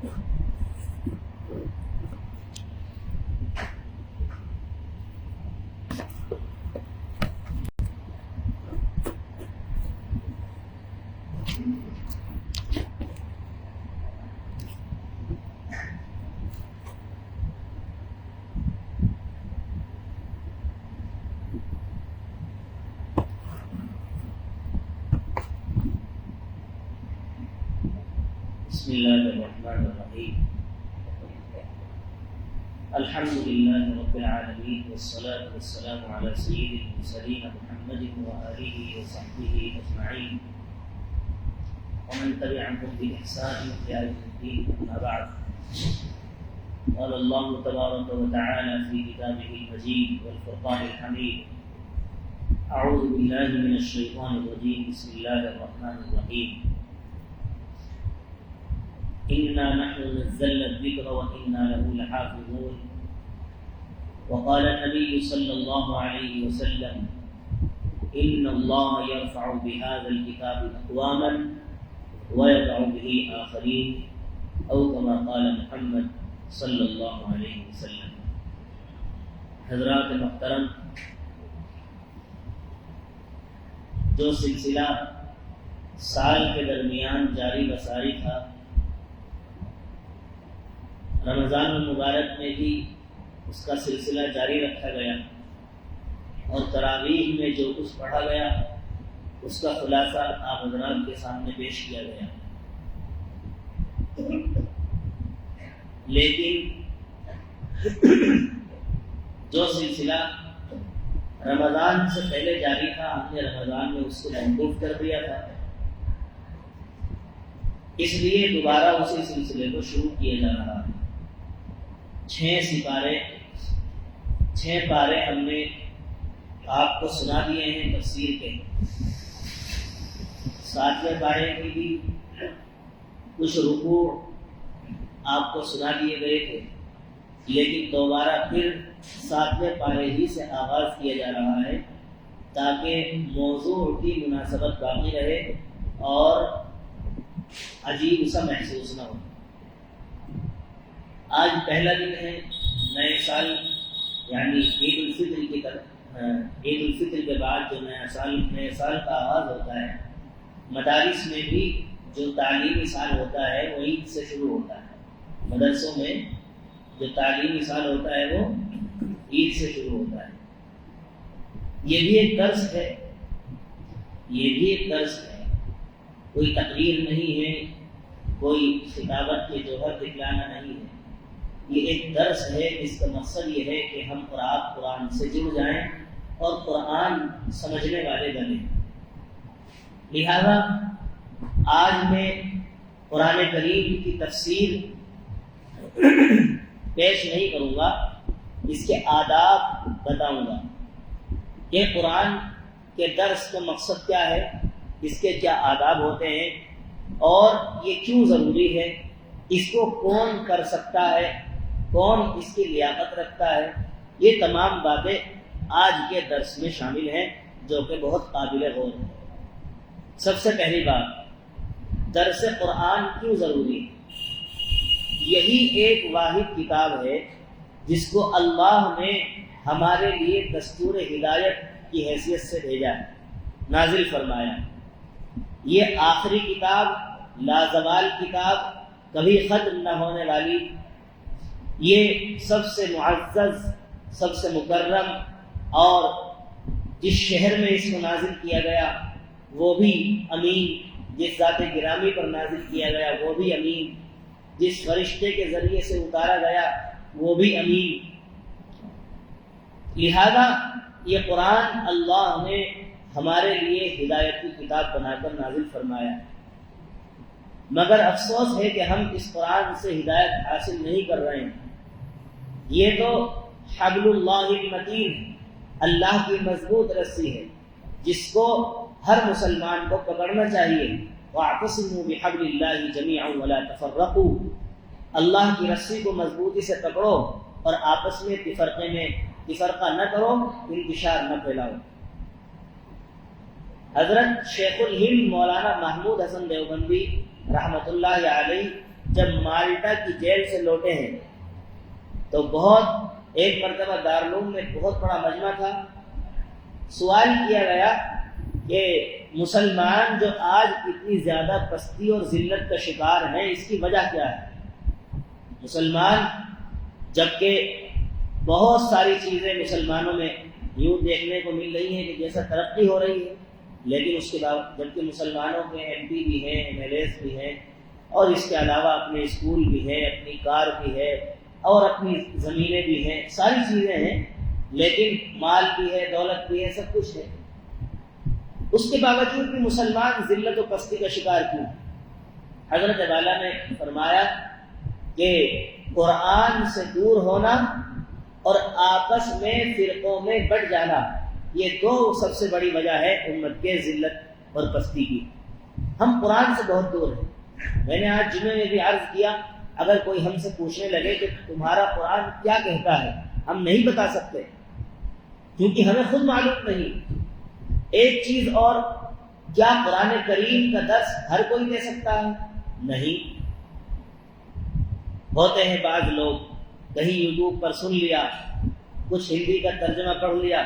بسم اللہ الرحمن الرحیم الحمد للہ رب العالمین والصلاة والسلام علی سید المرسلین محمد وآلہ وصحبہ اجمعین ومن تبعهم بإحسان إلى يوم الدين أما بعد قال الله تبارك وتعالى في كتابه المجيد والفرقان الحميد أعوذ بالله من الشيطان الرجيم بسم الله الرحمن الرحيم إنا نحن نزلنا الذكر وإنا له لحافظون وقال النبي صلى الله عليه وسلم إن الله يرفع بهذا الكتاب أقواما ويضع به آخرين أو كما قال محمد صلی اللہ علیہ وسلم۔ حضرات محترم، جو سلسلہ سال کے درمیان جاری بساری تھا، رمضان المبارک میں بھی اس کا سلسلہ جاری رکھا گیا، اور تراویح میں جو کچھ پڑھا گیا اس کا خلاصہ آپ حضرات کے سامنے پیش کیا گیا۔ لیکن جو سلسلہ رمضان سے پہلے جاری تھا، ہم نے رمضان میں اس کو موقوف کر دیا تھا، اس لیے دوبارہ اسی سلسلے کو شروع کیا جا رہا ہے۔ 6 پارے ہم نے آپ کو سنا دیے ہیں تفسیر کے۔ 7ویں پارے کی بھی کچھ رکوع آپ کو سنا دیے گئے تھے، لیکن دوبارہ پھر 7ویں پارے ہی سے آغاز کیا جا رہا ہے تاکہ موضوع کی مناسبت باقی رہے اور عجیب سا محسوس نہ ہو۔ آج پہلا دن ہے نئے سال، یعنی عید الفطر کی طرف، عید الفطر کے بعد جو نئے سال کا آغاز ہوتا ہے، مدارس میں بھی جو تعلیمی سال ہوتا ہے وہ عید سے شروع ہوتا ہے۔ مدرسوں میں جو تعلیمی سال ہوتا ہے وہ عید سے شروع ہوتا ہے۔ یہ بھی ایک درس ہے، کوئی تقریر نہیں ہے، کوئی خطابت کے جوہر دکھلانا نہیں ہے، یہ ایک درس ہے جس کا مقصد یہ ہے کہ ہم قرآن سے جڑ جائیں اور قرآن سمجھنے والے بنیں۔ لہذا آج میں قرآن کریم کی تفسیر پیش نہیں کروں گا، اس کے آداب بتاؤں گا کہ قرآن کے درس کا مقصد کیا ہے، اس کے کیا آداب ہوتے ہیں اور یہ کیوں ضروری ہے، اس کو کون کر سکتا ہے، کون اس کی لیاقت رکھتا ہے، یہ تمام باتیں آج کے درس میں شامل ہیں جو کہ بہت قابل غور ہے۔ سب سے پہلی بات، درس قرآن کیوں ضروری ہے؟ یہی ایک واحد کتاب ہے جس کو اللہ نے ہمارے لیے دستور ہدایت کی حیثیت سے بھیجا ہے، نازل فرمایا۔ یہ آخری کتاب، لازوال کتاب، کبھی ختم نہ ہونے والی، یہ سب سے معزز، سب سے مکرم، اور جس شہر میں اس کو نازل کیا گیا وہ بھی امین، جس ذات گرامی پر نازل کیا گیا وہ بھی امین، جس فرشتے کے ذریعے سے اتارا گیا وہ بھی امین۔ لہذا یہ قرآن اللہ نے ہمارے لیے ہدایت کی کتاب بنا کر نازل فرمایا، مگر افسوس ہے کہ ہم اس قرآن سے ہدایت حاصل نہیں کر رہے ہیں۔ یہ تو حبل اللہ المتین، اللہ کی مضبوط رسی ہے جس کو ہر مسلمان کو پکڑنا چاہیے۔ وَاعْتَصِمُوا بِحَبْلِ اللَّهِ جَمِيعًا وَلَا تَفَرَّقُوا، اللہ کی رسی کو مضبوطی سے پکڑو اور آپس میں تفرقہ نہ کرو، انتشار نہ پھیلاؤ۔ حضرت شیخ الہند مولانا محمود حسن دیوبندی رحمۃ اللہ علیہ جب مالٹا کی جیل سے لوٹے ہیں تو بہت ایک مرتبہ دارالعلوم میں بہت بڑا مجمع تھا، سوال کیا گیا کہ مسلمان جو آج اتنی زیادہ پستی اور ذلت کا شکار ہیں اس کی وجہ کیا ہے؟ مسلمان جبکہ بہت ساری چیزیں مسلمانوں میں یوں دیکھنے کو مل رہی ہیں کہ جیسا ترقی ہو رہی ہے، لیکن اس کے بعد جبکہ مسلمانوں کے ایم پی بھی ہیں، ایم ایل ایز بھی ہیں، اور اس کے علاوہ اپنے اسکول بھی ہیں، اپنی کار بھی ہے، اور اپنی زمینیں بھی ہیں، ساری چیزیں ہیں، لیکن مال بھی ہے، دولت بھی ہے، سب کچھ ہے۔ اس کے باوجود بھی مسلمان ذلت و پستی کا شکار کیوں؟ حضرت والا نے فرمایا کہ قرآن سے دور ہونا اور آپس میں فرقوں میں بٹ جانا، یہ دو سب سے بڑی وجہ ہے امت کے ذلت اور پستی کی۔ ہم قرآن سے بہت دور ہیں۔ میں نے آج جمعے میں بھی عرض کیا، اگر کوئی ہم سے پوچھنے لگے کہ تمہارا قرآن کیا کہتا ہے، ہم نہیں بتا سکتے کیونکہ ہمیں خود معلوم نہیں۔ ایک چیز اور، کیا قرآن کریم کا درس ہر کوئی دے سکتا ہے؟ نہیں۔ ہوتے ہیں بعض لوگ کہیں یوٹیوب پر سن لیا، کچھ ہندی کا ترجمہ پڑھ لیا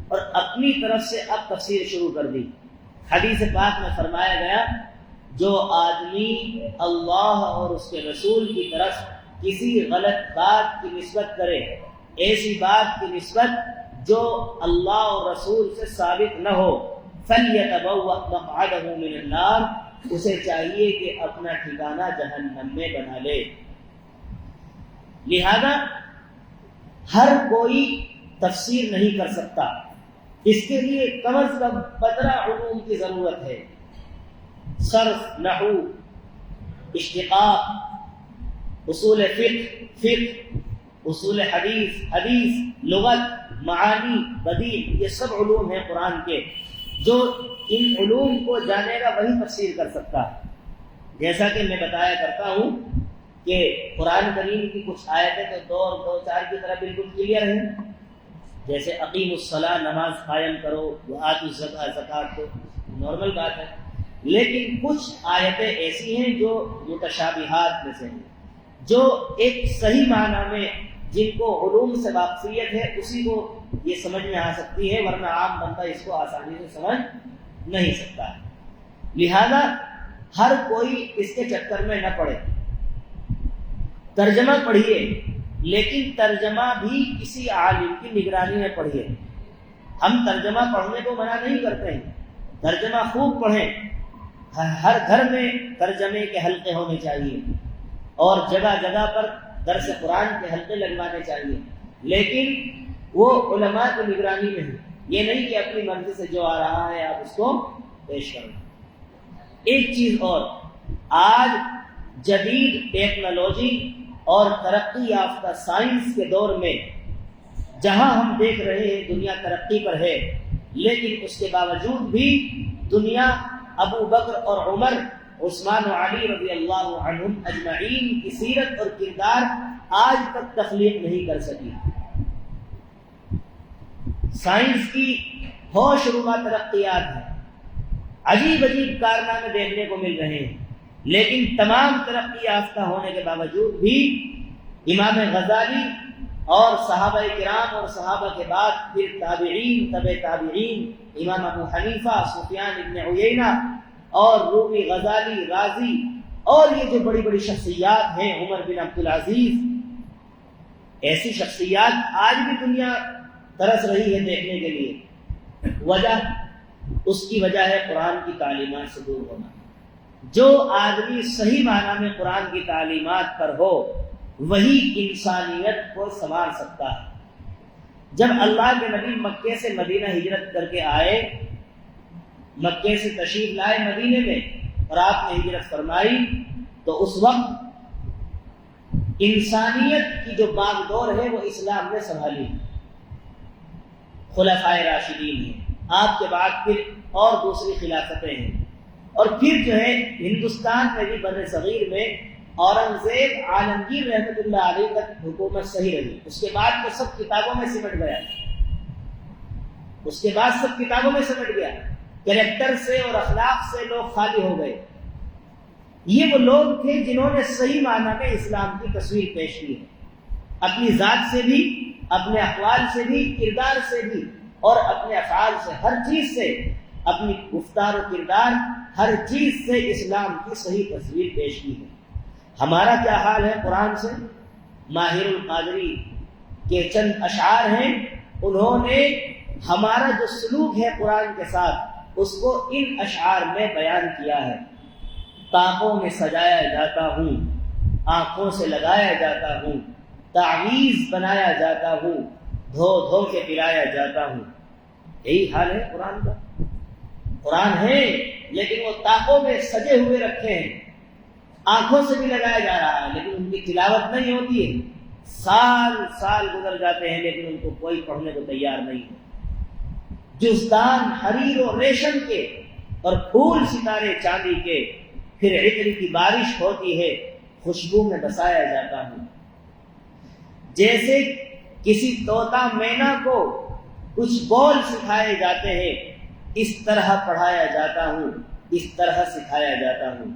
اور اپنی طرف سے اب تفسیر شروع کر دی۔ حدیث پاک میں فرمایا گیا جو آدمی اللہ اور اس کے رسول کی طرف کسی غلط بات کی نسبت کرے، ایسی بات کی نسبت جو اللہ اور رسول سے ثابت نہ ہو، فَلْيَتَبَوَّأْ مَقْعَدَهُ مِنَ النَّارِ، اسے چاہیے کہ اپنا ٹھکانہ جہنم میں بنا لے۔ لہذا ہر کوئی تفسیر نہیں کر سکتا، اس کے لیے کم از کم 15 علوم کی ضرورت ہے۔ صرف، نحو، اشتقاق، اصول فقہ، اصول حدیث، لغت، معانی، بدیع، یہ سب علوم ہیں قرآن کے، جو ان علوم کو جانے گا وہی تفسیر کر سکتا ہے۔ جیسا کہ میں بتایا کرتا ہوں کہ قرآن کریم کی کچھ آیتیں تو 2 اور 2 4 کی طرح بالکل کلیئر ہیں، جیسے اقیم الصلاۃ، نماز قائم کرو، وآتوا الزکاۃ، زکات دو، نارمل بات ہے، لیکن کچھ آیتیں ایسی ہیں جو متشابہات میں سے ہیں، جو ایک صحیح معنی میں جن کو علوم سے واقفیت ہے اسی کو یہ سمجھ میں آ سکتی ہے، ورنہ عام بندہ اس کو آسانی سے سمجھ نہیں سکتا ہے۔ لہذا ہر کوئی اس کے چکر میں نہ پڑے۔ ترجمہ پڑھیے، لیکن ترجمہ بھی کسی عالم کی نگرانی میں پڑھیے۔ ہم ترجمہ پڑھنے کو منع نہیں کرتے ہیں، ترجمہ خوب پڑھیں، ہر گھر میں ترجمے کے حلقے ہونے چاہیے اور جگہ جگہ پر درس قرآن کے حلقے لگوانے چاہیے، لیکن وہ علماء کی نگرانی میں ہے، یہ نہیں کہ اپنی مرضی سے جو آ رہا ہے آپ اس کو پیش کریں۔ ایک چیز اور، آج جدید ٹیکنالوجی اور ترقی یافتہ سائنس کے دور میں جہاں ہم دیکھ رہے ہیں دنیا ترقی پر ہے، لیکن اس کے باوجود بھی دنیا ابو بکر اور عمر، عثمان و علی رضی اللہ عنہم اجمعین کی سیرت اور کردار آج تک تخلیق نہیں کر سکی۔ سائنس کی ہوش ربا ترقیات ہیں، عجیب عجیب کارنامے دیکھنے کو مل رہے ہیں، لیکن تمام ترقی یافتہ ہونے کے باوجود بھی امام غزالی اور صحابہ کرام اور صحابہ کے بعد پھر تابعین، تبع تابعین، امام ابو حنیفہ، سفیان ابن عیینہ اور رومی، غزالی، رازی، اور یہ جو بڑی بڑی شخصیات ہیں، عمر بن عبدالعزیز، ایسی شخصیات آج بھی دنیا ترس رہی ہے دیکھنے کے لیے۔ وجہ، اس کی وجہ ہے قرآن کی تعلیمات سے دور ہونا۔ جو آدمی صحیح معنی میں قرآن کی تعلیمات پر ہو وہی انسانیت کو سنوار سکتا ہے۔ جب اللہ کے نبی مکے سے مدینہ ہجرت کر کے آئے، مکے سے تشریف لائے مدینے میں اور آپ نے ہجرت فرمائی، تو اس وقت انسانیت کی جو باغ دور ہے وہ اسلام نے سنبھالی۔ خلفائے راشدین ہیں، آپ کے بعد پھر اور دوسری خلافتیں ہیں، اور پھر جو ہے ہندوستان میں بھی بر صغیر میں اورنگزیب عالمگیر رحمۃ اللہ علیہ تک حکومت صحیح رہی۔ اس کے بعد تو سب کتابوں میں سمٹ گیا، اس کے بعد سب کتابوں میں سمٹ گیا، کریکٹر سے اور اخلاق سے لوگ خالی ہو گئے۔ یہ وہ لوگ تھے جنہوں نے صحیح معنی میں اسلام کی تصویر پیش کی ہے، اپنی ذات سے بھی، اپنے اقوال سے بھی، کردار سے بھی، اور اپنے افعال سے، ہر چیز سے، اپنی گفتار و کردار، ہر چیز سے اسلام کی صحیح تصویر پیش کی ہے۔ ہمارا کیا حال ہے قرآن سے؟ ماہر القادری کے چند اشعار ہیں، انہوں نے ہمارا جو سلوک ہے قرآن کے ساتھ اس کو ان اشعار میں بیان کیا ہے۔ طاقوں میں سجایا جاتا ہوں، آنکھوں سے لگایا جاتا ہوں، تعویذ بنایا جاتا ہوں، دھو دھو کے پلایا جاتا ہوں۔ یہی حال ہے قرآن کا۔ قرآن ہے لیکن وہ طاقوں میں سجے ہوئے رکھے ہیں، آنکھوں سے بھی لگایا جا رہا ہے لیکن ان کی تلاوت نہیں ہوتی ہے، سال سال گزر جاتے ہیں لیکن ان کو کوئی پڑھنے کو تیار نہیں ہے۔ جزدان حریر و ریشم کے اور پھول ستارے چاندی کے، پھر عطر کی بارش ہوتی ہے، خوشبو میں بسایا جاتا ہوں۔ جیسے کسی طوطا مینا کو کچھ بول سکھائے جاتے ہیں، اس طرح پڑھایا جاتا ہوں، اس طرح سکھایا جاتا ہوں۔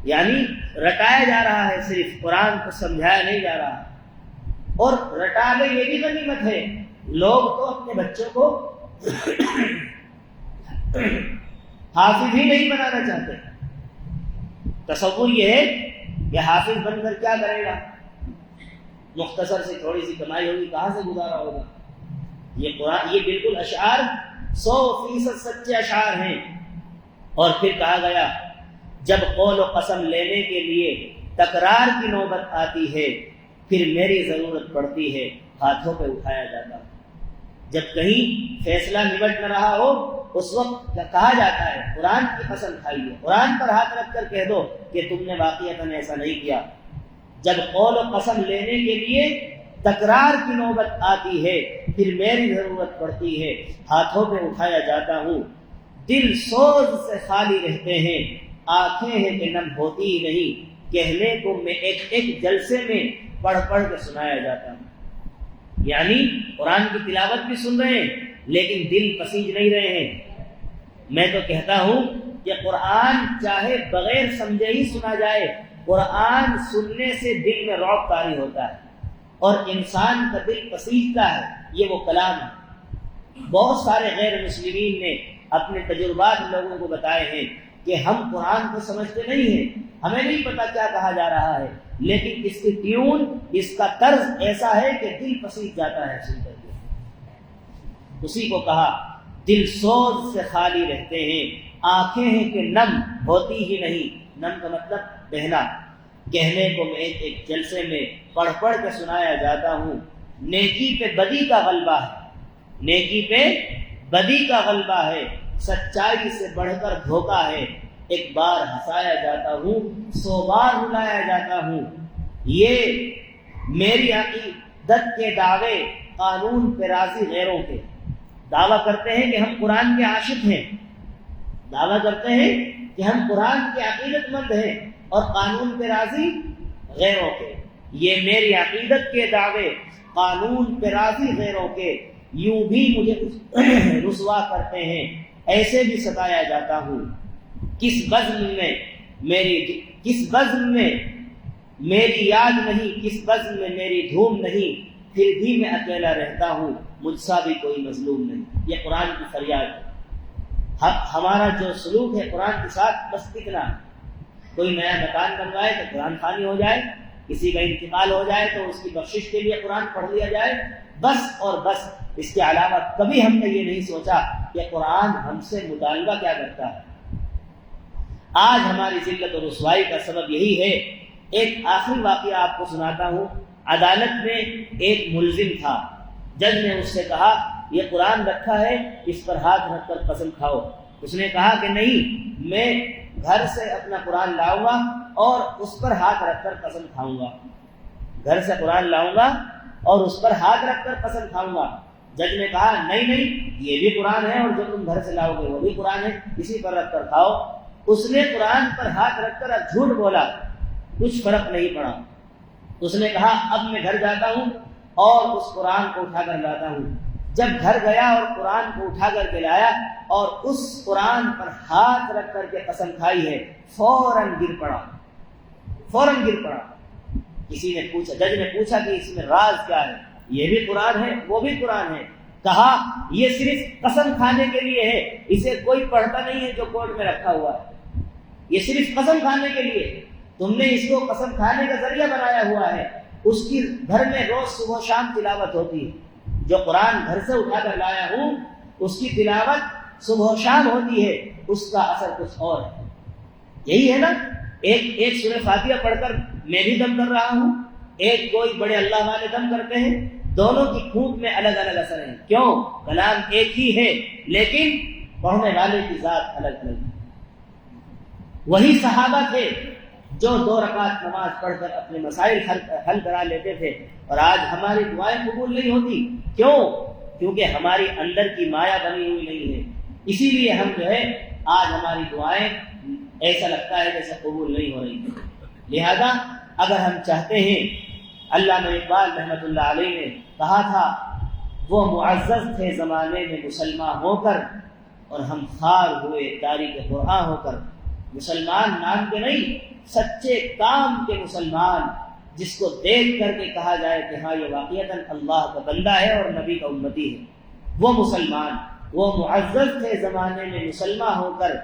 یعنی رٹایا جا رہا ہے، صرف قرآن کو سمجھایا نہیں جا رہا۔ اور رٹا لے یہ بھی غنیمت ہے، لوگ تو اپنے بچوں کو حافظ ہی نہیں بنانا چاہتے۔ تصور یہ ہے کہ حافظ بن کر کیا کرے گا، مختصر سے تھوڑی سی کمائی ہوگی، کہاں سے گزارا ہوگا۔ یہ قرآن، یہ بالکل اشعار 100% سچے اشعار ہیں۔ اور پھر کہا گیا جب قول و قسم لینے کے لیے تکرار کی نوبت آتی ہے، پھر میری ضرورت پڑتی ہے، ہاتھوں پہ اٹھایا جاتا ہوں۔ جب کہیں فیصلہ نمٹ نہ رہا ہو اس وقت کہا جاتا ہے قرآن کی قسم کھائیے، قرآن پر ہاتھ رکھ کر کہہ دو کہ تم نے واقعتاً ایسا نہیں کیا۔ جب قول و قسم لینے کے لیے تکرار کی نوبت آتی ہے، پھر میری ضرورت پڑتی ہے، ہاتھوں پہ اٹھایا جاتا ہوں۔ دل سوز سے خالی رہتے ہیں، آنکھیں ہیں کہ نم ہوتی ہی نہیں، کہنے کو میں ایک ایک جلسے میں پڑھ پڑھ کے سنایا جاتا ہوں۔ یعنی قرآن کی تلاوت بھی سن رہے ہیں لیکن دل پسیج نہیں رہے ہیں۔ میں تو کہتا ہوں کہ قرآن چاہے بغیر سمجھے ہی سنا جائے، قرآن سننے سے دل میں رعب طاری ہوتا ہے اور انسان کا دل پسیجتا ہے۔ یہ وہ کلام ہے۔ بہت سارے غیر مسلمین نے اپنے تجربات لوگوں کو بتائے ہیں کہ ہم قرآن کو سمجھتے نہیں ہیں، ہمیں نہیں پتا کیا کہا جا رہا ہے، لیکن اس کی ٹیون، اس کا طرز ایسا ہے کہ دل پسیج جاتا ہے سن کر کے۔ اسی کو کہا دل سوز سے خالی رہتے ہیں، آنکھیں ہیں کہ نم ہوتی ہی نہیں، نم کا مطلب بہنا، کہنے کو میں ایک ایک جلسے میں پڑھ پڑھ کے سنایا جاتا ہوں۔ نیکی پہ بدی کا غلبہ ہے، نیکی پہ بدی کا غلبہ ہے، سچائی سے بڑھ کر دھوکا ہے، ایک بار ہنسایا جاتا ہوں، 100 بار رلایا جاتا ہوں۔ یہ میری عقیدت کے دعوے قانون پہ راضی غیروں کے، دعویٰ کرتے ہیں کہ ہم قرآن کے عاشق ہیں، دعویٰ کرتے ہیں کہ ہم قرآن کے عقیدت مند ہیں اور قانون پہ راضی غیروں کے۔ یہ میری عقیدت کے دعوے قانون پہ راضی غیروں کے، یوں بھی مجھے رسوا کرتے ہیں، ایسے بھی ستایا جاتا ہوں۔ کس بزم میں میری یاد نہیں، کس بزم میں میری دھوم نہیں، پھر بھی میں اکیلا رہتا ہوں، مجھ سا بھی کوئی مظلوم نہیں۔ یہ قرآن کی فریاد ہے۔ ہمارا جو سلوک ہے قرآن کے ساتھ بس اتنا ہے، کوئی نیا مکان بنوائے تو قرآن خوانی ہو جائے، کسی کا انتقال ہو جائے تو اس کی بخشش کے لیے قرآن پڑھ لیا جائے، بس اور بس۔ اس کے علاوہ کبھی ہم نے یہ نہیں سوچا کہ قرآن ہم سے مطالبہ کیا کرتا ہے۔ آج ہماری ذلت و رسوائی کا سبب یہی ہے۔ ایک آخری واقعہ آپ کو سناتا ہوں۔ عدالت میں ایک ملزم تھا، جج نے اس سے کہا یہ قرآن رکھا ہے، اس پر ہاتھ رکھ کر قسم کھاؤ۔ اس نے کہا کہ نہیں، میں گھر سے اپنا قرآن لاؤں گا اور اس پر ہاتھ رکھ کر قسم کھاؤں گا، گھر سے قرآن لاؤں گا اور اس پر ہاتھ رکھ کر قسم کھاؤں گا۔ جج نے کہا نہیں، یہ بھی قرآن ہے اور جو تم گھر سے لاؤ گے وہ بھی قرآن ہے، اسی پر رکھ کر کھاؤ۔ اس نے قرآن پر ہاتھ رکھ کر جھوٹ بولا، کچھ فرق نہیں پڑا۔ اس نے کہا اب میں گھر جاتا ہوں اور اس قرآن کو اٹھا کر لاتا ہوں۔ جب گھر گیا اور قرآن کو اٹھا کر کے لایا اور اس قرآن پر ہاتھ رکھ کر کے قسم کھائی ہے، فوراً گر پڑا۔ کسی نے پوچھا، جج نے پوچھا کہ اس میں راز کیا ہے؟ یہ بھی قرآن ہے وہ بھی قرآن ہے۔ کہا یہ صرف قسم کھانے کے لیے ہے، اسے کوئی پڑھتا نہیں ہے جو کورٹ میں رکھا ہوا ہے، یہ صرف قسم کھانے کے لیے، تم نے اس کو قسم کھانے کا ذریعہ بنایا ہوا ہے۔ اس کی گھر میں روز صبح و شام تلاوت ہوتی ہے، جو قرآن گھر سے اٹھا کر لایا ہوں اس کی تلاوت صبح و شام ہوتی ہے، اس کا اثر کچھ اور ہے۔ یہی ہے نا، ایک سورہ فاتحہ پڑھ کر میں بھی دم کر رہا ہوں، ایک کوئی بڑے اللہ والے دم کرتے ہیں، دونوں کی پھونک میں الگ الگ اثر ہے۔ کیوں؟ کلام ایک ہی ہے لیکن پڑھنے والے کی ذات الگ الگ ہے۔ وہی صحابہ تھے جو 2 رکعت نماز پڑھ کر اپنے مسائل حل کرا لیتے تھے، اور آج ہماری دعائیں قبول نہیں ہوتی۔ کیوں؟ کیونکہ ہماری اندر کی مایا بنی ہوئی نہیں ہے، اسی لیے ہم جو ہے آج ہماری دعائیں ایسا لگتا ہے جیسے قبول نہیں ہو رہی ہے۔ لہذا اگر ہم چاہتے ہیں، علامہ اقبال رحمۃ اللہ علیہ نے کہا تھا وہ معزز تھے زمانے میں مسلمان ہو کر، اور ہم خار ہوئے تاریخ قرآن ہو کر۔ مسلمان نام کے نہیں، سچے کام کے مسلمان، جس کو دیکھ کر کے کہا جائے کہ ہاں یہ واقعتاً اللہ کا بندہ ہے اور نبی کا امتی ہے، وہ مسلمان۔ وہ معزز تھے زمانے میں مسلمان ہو کر،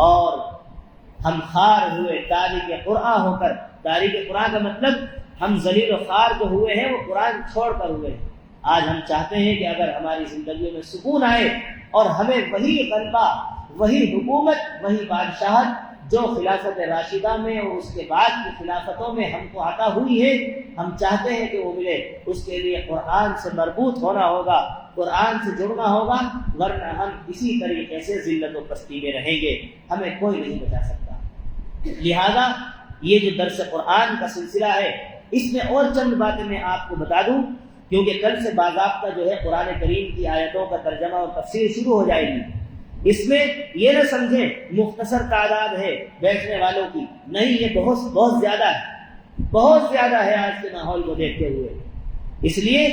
اور ہم خار ہوئے تاریخ قرآن ہو کر۔ تاریخ قرآن کا مطلب ہم ذلیل و خوار جو ہوئے ہیں وہ قرآن چھوڑ کر ہوئے ہیں۔ آج ہم چاہتے ہیں کہ اگر ہماری زندگیوں میں سکون آئے اور ہمیں وہی غلبہ، وہی حکومت، وہی بادشاہت جو خلافت راشدہ میں اور اس کے بعد کی خلافتوں میں ہم کو عطا ہوئی ہے، ہم چاہتے ہیں کہ وہ ملے۔ اس کے لیے قرآن سے مربوط ہونا ہوگا، قرآن سے جڑنا ہوگا، ورنہ ہم اسی طریقے سے ذلت و پستی میں رہیں گے، ہمیں کوئی نہیں بچا سکتا۔ لہذا یہ جو درس قرآن کا سلسلہ ہے، اس میں اور چند باتیں میں آپ کو بتا دوں، کیونکہ کل سے باضابطہ جو ہے قرآن کریم کی آیتوں کا ترجمہ اور تفسیر شروع ہو جائے گی۔ اس میں یہ نہ سمجھیں مختصر تعداد ہے بیٹھنے والوں کی، نہیں، یہ بہت زیادہ ہے، بہت زیادہ ہے آج کے ماحول کو دیکھتے ہوئے۔ اس لیے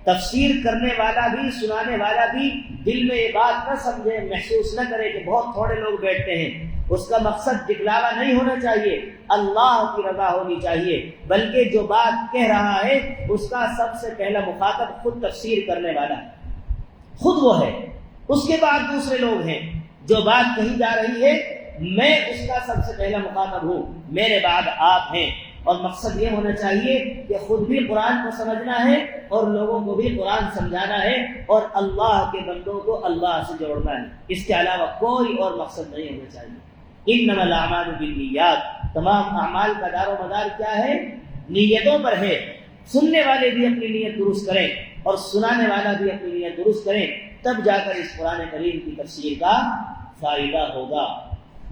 تفسیر کرنے والا بھی، سنانے والا بھی دل میں یہ بات نہ سمجھے، محسوس نہ کرے کہ بہت تھوڑے لوگ بیٹھتے ہیں۔ اس کا مقصد دکھلاوا نہیں ہونا چاہیے، اللہ کی رضا ہونی چاہیے، بلکہ جو بات کہہ رہا ہے اس کا سب سے پہلا مخاطب خود تفسیر کرنے والا ہے، خود وہ ہے، اس کے بعد دوسرے لوگ ہیں۔ جو بات کہی جا رہی ہے میں اس کا سب سے پہلا مخاطب ہوں، میرے بعد آپ ہیں، اور مقصد یہ ہونا چاہیے کہ خود بھی قرآن کو سمجھنا ہے اور لوگوں کو بھی قرآن سمجھانا ہے، اور اللہ کے بندوں کو اللہ سے جوڑنا ہے۔ اس کے علاوہ کوئی اور مقصد نہیں ہونا چاہیے۔ انما الاعمال بالنیات، تمام اعمال کا دار و مدار کیا ہے؟ نیتوں پر ہے۔ سننے والے بھی اپنی نیت درست کریں اور سنانے والا بھی اپنی نیت درست کریں، تب جا کر اس قرآن کریم کی تفسیر کا فائدہ ہوگا۔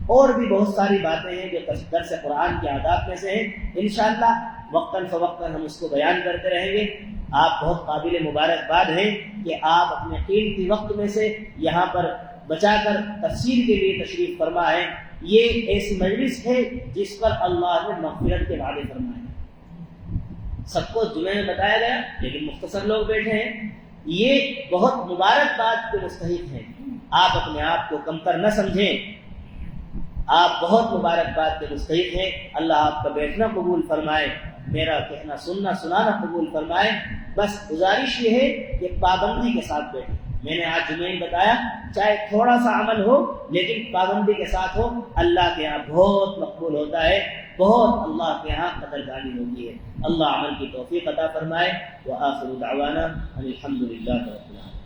اور بھی بہت ساری باتیں ہیں جو درس قرآن کے آداب میں سے ہیں، انشاءاللہ وقتاً فوقتاً ہم اس کو بیان کرتے رہیں گے۔ آپ بہت قابل مبارکباد ہیں کہ آپ اپنے قیمتی وقت میں سے یہاں پر بچا کر تفسیر کے لیے تشریف فرما ہے۔ یہ ایسی مجلس ہے جس پر اللہ نے مغفرت کے وعدے فرمائے۔ سب کو جمعے میں بتایا گیا لیکن مختصر لوگ بیٹھے ہیں، یہ بہت مبارکباد کے مستحق ہیں۔ آپ اپنے آپ کو کمتر نہ سمجھیں، آپ بہت مبارکباد کے مستحق ہیں۔ اللہ آپ کا بیٹھنا قبول فرمائے، میرا کہنا سننا سنانا قبول فرمائے۔ بس گزارش یہ ہے کہ پابندی کے ساتھ بیٹھیں۔ میں نے آج جمعہ ہی بتایا، چاہے تھوڑا سا عمل ہو لیکن پابندی کے ساتھ ہو، اللہ کے ہاں بہت مقبول ہوتا ہے، بہت اللہ کے ہاں قدردانی ہوتی ہے۔ اللہ عمل کی توفیق عطا فرمائے۔ وآخر دعوانا ان الحمد للہ رب العالمین۔